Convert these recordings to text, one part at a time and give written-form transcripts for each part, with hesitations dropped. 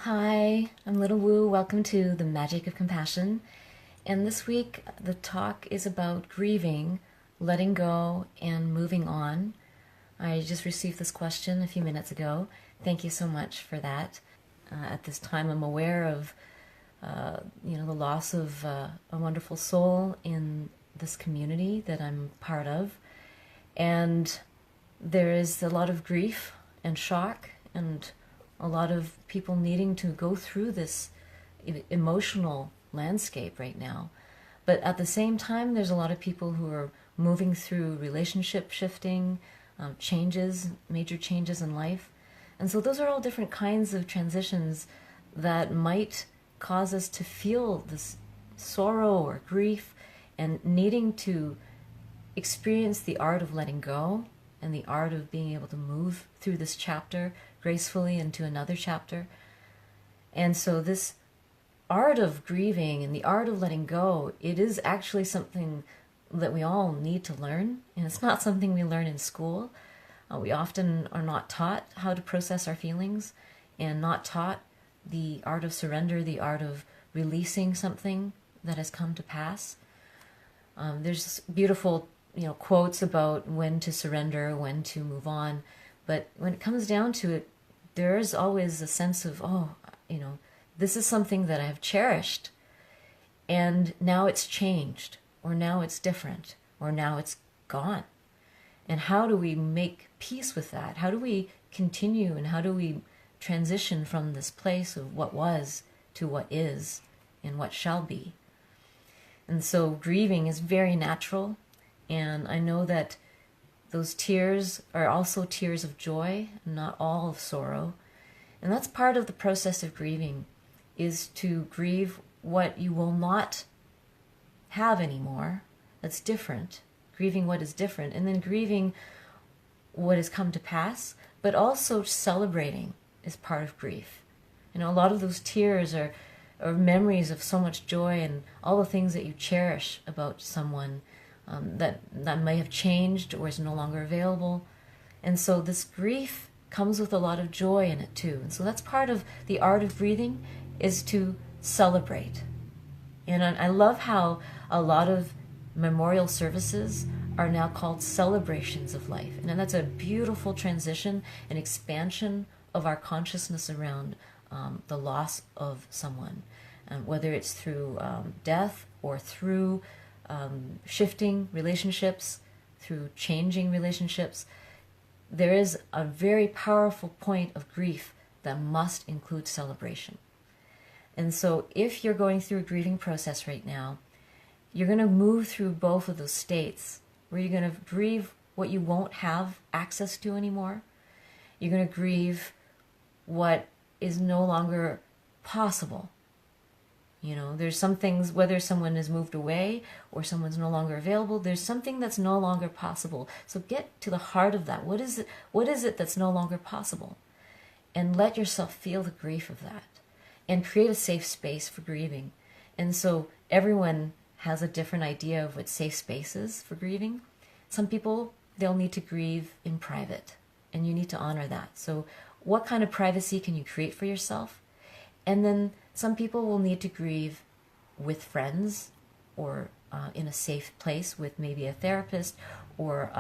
Hi, I'm Little Woo. Welcome to the Magic of Compassion. And this week, the talk is about grieving, letting go, and moving on. I just received this question a few minutes ago. Thank you so much for that. At this time, I'm aware of, the loss of a wonderful soul in this community that I'm part of, and there is a lot of grief and shock and a lot of people needing to go through this emotional landscape right now. But at the same time, there's a lot of people who are moving through relationship shifting, changes, major changes in life. And so those are all different kinds of transitions that might cause us to feel this sorrow or grief and needing to experience the art of letting go and the art of being able to move through this chapter gracefully into another chapter. And so this art of grieving and the art of letting go, it is actually something that we all need to learn. And it's not something we learn in school. We often are not taught how to process our feelings and not taught the art of surrender, the art of releasing something that has come to pass. There's beautiful quotes about when to surrender, when to move on. But when it comes down to it, there is always a sense of, this is something that I've cherished, and now it's changed, or now it's different, or now it's gone. And how do we make peace with that? How do we continue, and how do we transition from this place of what was to what is and what shall be? And so grieving is very natural, and I know that those tears are also tears of joy, not all of sorrow. And that's part of the process of grieving, is to grieve what you will not have anymore that's different, grieving what is different, and then grieving what has come to pass, but also celebrating is part of grief. A lot of those tears are memories of so much joy and all the things that you cherish about someone that may have changed or is no longer available. And so this grief comes with a lot of joy in it too. And so that's part of the art of breathing, is to celebrate. And I love how a lot of memorial services are now called celebrations of life. And that's a beautiful transition and expansion of our consciousness around the loss of someone, whether it's through death or through shifting relationships, through changing relationships. There is a very powerful point of grief that must include celebration. And so if you're going through a grieving process right now, you're going to move through both of those states where you're going to grieve what you won't have access to anymore. You're going to grieve what is no longer possible. There's some things, whether someone has moved away or someone's no longer available, there's something that's no longer possible. So get to the heart of that. What is it that's no longer possible? And let yourself feel the grief of that. And create a safe space for grieving. And so everyone has a different idea of what safe space is for grieving. Some people, they'll need to grieve in private, and you need to honor that. So what kind of privacy can you create for yourself? And then some people will need to grieve with friends, or in a safe place with maybe a therapist or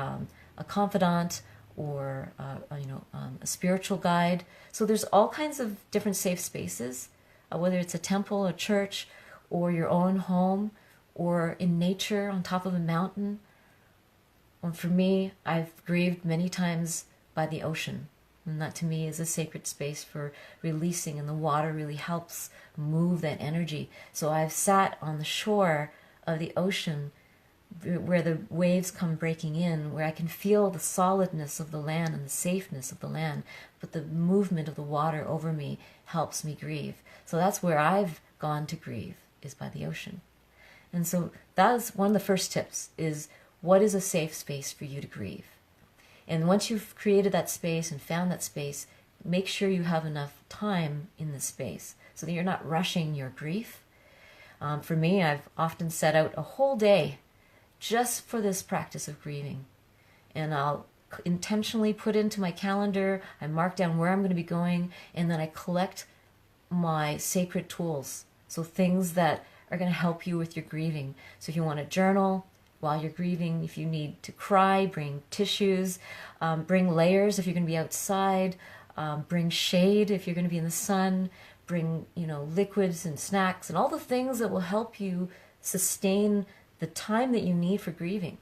a confidant, or a spiritual guide. So there's all kinds of different safe spaces, whether it's a temple, a church, or your own home, or in nature on top of a mountain. Well, for me, I've grieved many times by the ocean. And that to me is a sacred space for releasing, and the water really helps move that energy. So I've sat on the shore of the ocean where the waves come breaking in, where I can feel the solidness of the land and the safeness of the land, but the movement of the water over me helps me grieve. So that's where I've gone to grieve, is by the ocean. And so that's one of the first tips, is what is a safe space for you to grieve? And once you've created that space and found that space, make sure you have enough time in the space so that you're not rushing your grief. For me, I've often set out a whole day just for this practice of grieving. And I'll intentionally put into my calendar. I mark down where I'm going to be going, and then I collect my sacred tools. So things that are going to help you with your grieving. So if you want to journal while you're grieving, if you need to cry, bring tissues, bring layers if you're going to be outside, bring shade if you're going to be in the sun, bring, liquids and snacks and all the things that will help you sustain the time that you need for grieving.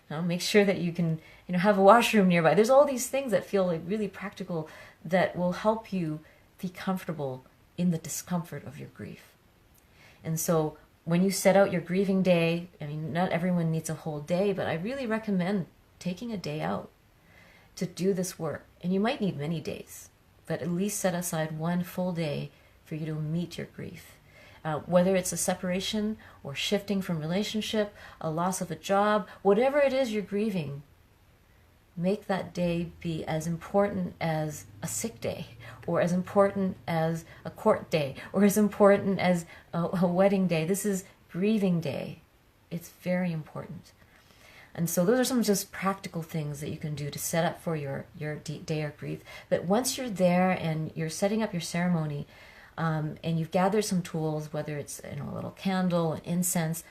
Make sure that you can, have a washroom nearby. There's all these things that feel like really practical that will help you be comfortable in the discomfort of your grief. And so when you set out your grieving day, not everyone needs a whole day, but I really recommend taking a day out to do this work. And you might need many days, but at least set aside one full day for you to meet your grief. Whether it's a separation or shifting from relationship, a loss of a job, whatever it is you're grieving, make that day be as important as a sick day, or as important as a court day, or as important as a wedding day. This is grieving day. It's very important. And so those are some just practical things that you can do to set up for your day of grief. But once you're there and you're setting up your ceremony, and you've gathered some tools, whether it's a little candle, an incense,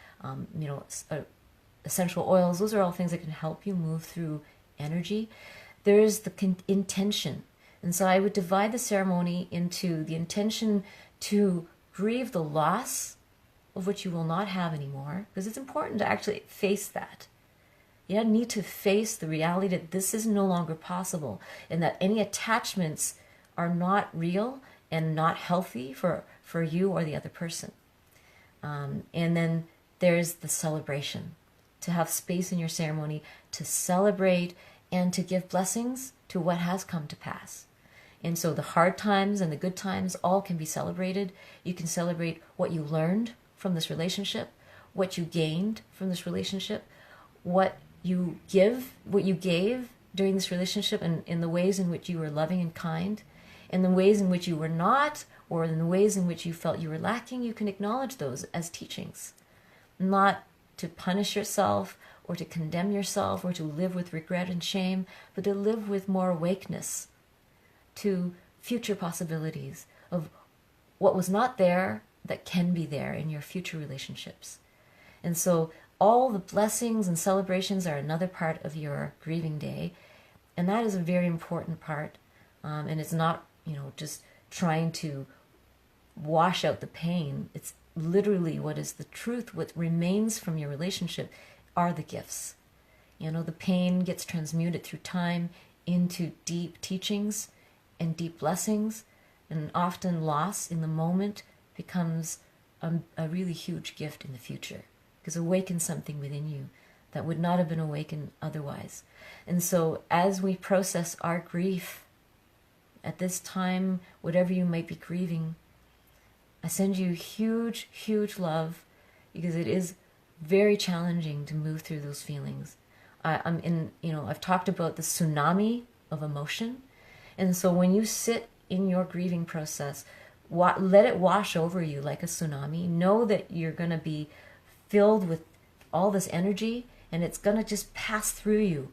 essential oils, those are all things that can help you move through energy. There is the intention. And so I would divide the ceremony into the intention to grieve the loss of what you will not have anymore, because it's important to actually face that. You need to face the reality that this is no longer possible, and that any attachments are not real and not healthy for you or the other person. And then there's the celebration, to have space in your ceremony to celebrate and to give blessings to what has come to pass. And so the hard times and the good times all can be celebrated. You can celebrate what you learned from this relationship, what you gained from this relationship, what you gave during this relationship, and in the ways in which you were loving and kind, and the ways in which you were not, or in the ways in which you felt you were lacking. You can acknowledge those as teachings, not to punish yourself or to condemn yourself or to live with regret and shame, but to live with more awakeness to future possibilities of what was not there that can be there in your future relationships. And so all the blessings and celebrations are another part of your grieving day, and that is a very important part. And it's not, just trying to wash out the pain. It's literally what is the truth. What remains from your relationship are the gifts. The pain gets transmuted through time into deep teachings and deep blessings, and often loss in the moment becomes a really huge gift in the future, because it awakens something within you that would not have been awakened otherwise. And so as we process our grief at this time, whatever you might be grieving, I send you huge, huge love, because it is very challenging to move through those feelings. I've talked about the tsunami of emotion. And so when you sit in your grieving process, let it wash over you like a tsunami. Know that you're going to be filled with all this energy, and it's going to just pass through you.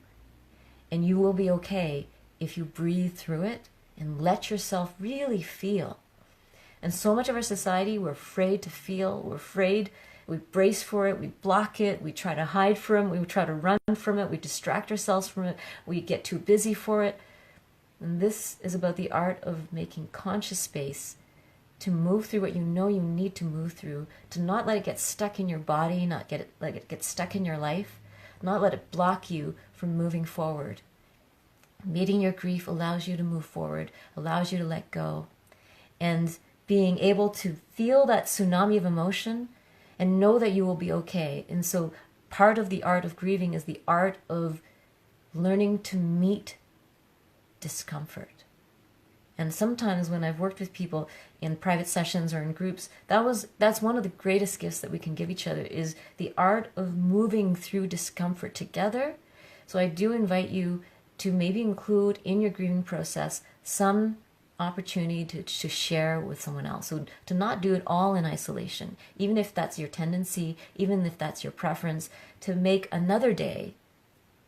And you will be okay if you breathe through it and let yourself really feel. And so much of our society, we're afraid to feel. We're afraid. We brace for it. We block it. We try to hide from it. We try to run from it. We distract ourselves from it. We get too busy for it. And this is about the art of making conscious space to move through what you know you need to move through, to not let it get stuck in your body, let it get stuck in your life, not let it block you from moving forward. Meeting your grief allows you to move forward, allows you to let go. And being able to feel that tsunami of emotion and know that you will be okay. And so part of the art of grieving is the art of learning to meet discomfort. And sometimes when I've worked with people in private sessions or in groups, that's one of the greatest gifts that we can give each other, is the art of moving through discomfort together. So I do invite you to maybe include in your grieving process some opportunity to share with someone else. So to not do it all in isolation, even if that's your tendency, even if that's your preference, to make another day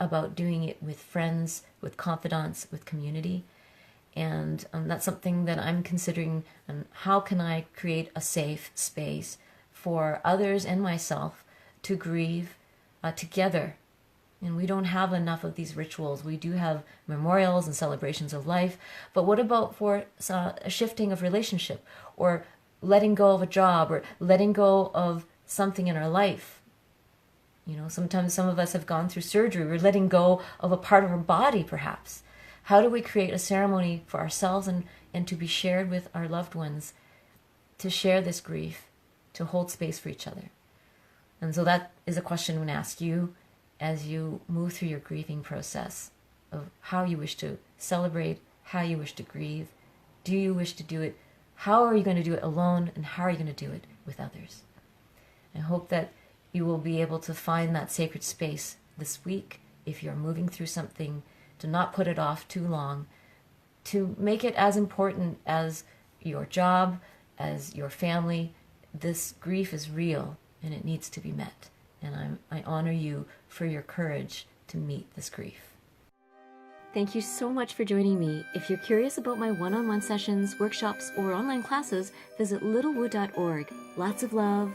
about doing it with friends, with confidants, with community. And that's something that I'm considering. How can I create a safe space for others and myself to grieve together? And we don't have enough of these rituals. We do have memorials and celebrations of life, but what about for a shifting of relationship, or letting go of a job, or letting go of something in our life? You know, sometimes some of us have gone through surgery. We're letting go of a part of our body, perhaps. How do we create a ceremony for ourselves and to be shared with our loved ones, to share this grief, to hold space for each other? And so that is a question I'm going to ask you as you move through your grieving process, of how you wish to celebrate, how you wish to grieve. Do you wish to do it? How are you going to do it alone, and how are you going to do it with others? I hope that you will be able to find that sacred space this week if you're moving through something, to not put it off too long, to make it as important as your job, as your family. This grief is real and it needs to be met. And I honor you for your courage to meet this grief. Thank you so much for joining me. If you're curious about my one-on-one sessions, workshops, or online classes, visit littlewoo.org. Lots of love.